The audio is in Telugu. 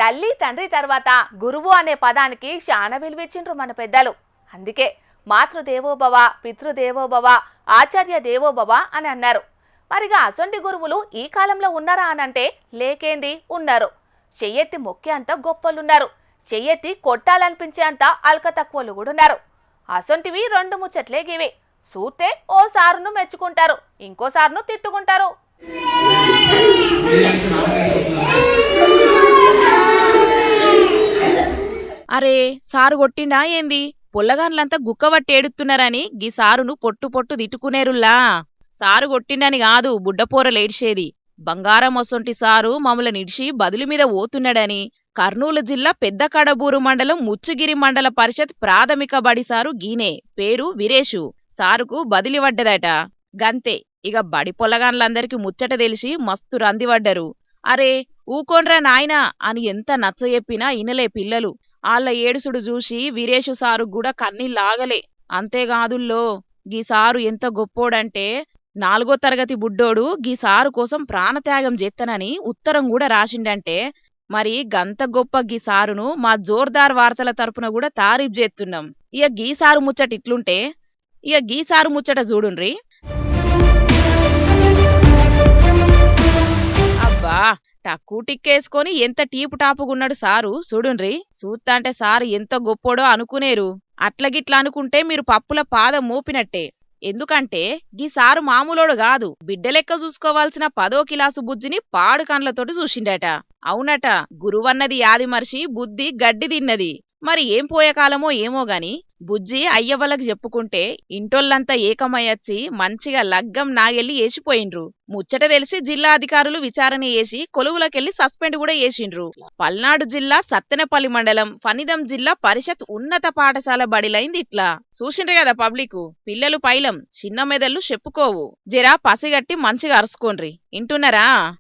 తల్లి తండ్రి తర్వాత గురువు అనే పదానికి శాన విలువిచ్చిండ్రు మన పెద్దలు. అందుకే మాతృదేవోభవ, పితృదేవోభవ, ఆచార్య దేవోభవ అని అన్నారు. మరిగా అసొంటి గురువులు ఈ కాలంలో ఉన్నారా అనంటే లేకేంది, ఉన్నారు. చెయ్యెత్తి మొక్కే అంత గొప్పలున్నారు, చెయ్యెత్తి కొట్టాలనిపించే అంత అల్క తక్కువలు కూడా ఉన్నారు. అసొంటివి రెండు ముచ్చట్లే గివి. చూస్తే ఓ సారును మెచ్చుకుంటారు, ఇంకో సారును తిట్టుకుంటారు. అరే సారు కొట్టిండా ఏంది? పొల్లగాన్లంతా గుక్కవట్టి ఏడుతున్నారని గీ సారును పొట్టు పొట్టు తిట్టుకునేరుల్లా. సారు కొట్టిండని కాదు బుడ్డపోరలేడ్చేది. బంగారం వసొంటి సారు మమ్మల్ని నిడిచి బదులు మీద ఓతున్నాడని కర్నూలు జిల్లా పెద్ద కడబూరు మండలం ముచ్చుగిరి మండల పరిషత్ ప్రాథమిక బడి సారు గీనే, పేరు వీరేషు. సారుకు బదిలి వడ్డదట. గంతే, ఇక బడి పొల్లగాన్లందరికీ ముచ్చట తెలిసి మస్తు రందివడ్డరు. అరే ఊకోన్రా నాయనా అని ఎంత నచ్చజెప్పినా ఇనలే పిల్లలు. ఆళ్ల ఏడుసుడు చూసి వీరేషు సారు కూడా కన్నీళ్ళాగలే. అంతేగాదుల్లో, గీ సారు ఎంత గొప్పోడంటే 4వ తరగతి బుడ్డోడు గీ సారు కోసం ప్రాణత్యాగం చేత్తనని ఉత్తరం కూడా రాసిండంటే మరి గంత గొప్ప గీ సారును మా జోర్దార్ వార్తల తరపున కూడా తారీఫ్ చేస్తున్నాం. ఇక గీ సారు ముచ్చట ఇట్లుంటే ఇక గీ సారు ముచ్చట చూడుండ్రి. అబ్బా, టక్కు టిక్కేసుకొని ఎంత టీపు టాపుగున్నాడు సారు చూడుండ్రి. చూత్తాంటే సారు ఎంత గొప్పోడో అనుకునేరు. అట్లగిట్లా అనుకుంటే మీరు పప్పుల పాదం మోపినట్టే. ఎందుకంటే గీ సారు మామూలోడు కాదు, బిడ్డలెక్క చూసుకోవాల్సిన 10వ కిలాసు బుజ్జిని పాడు కండ్లతోటి చూసిండట. అవునట, గురువన్నది యాది మర్చి బుద్ధి గడ్డి తిన్నది. మరి ఏం పోయే కాలమో ఏమో గాని బుజ్జి అయ్యవ్వలకు చెప్పుకుంటే ఇంటోళ్ళంతా ఏకమయ్యొచ్చి మంచిగా లగ్గం నాగెళ్ళి ఏసిపోయిండ్రు. ముచ్చట తెలిసి జిల్లా అధికారులు విచారణ చేసి కొలువులకెళ్లి సస్పెండ్ కూడా చేసిండ్రు. పల్నాడు జిల్లా సత్తెనపల్లి మండలం ఫనిదం జిల్లా పరిషత్ ఉన్నత పాఠశాల బడిలైంది ఇట్లా. చూసిండ్రు కదా పబ్లిక్, పిల్లలు పైలం చిన్న మెదళ్ళు చెప్పుకోవు. జరా పసిగట్టి మంచిగా అరుసుకోండ్రి. ఇంటున్నారా?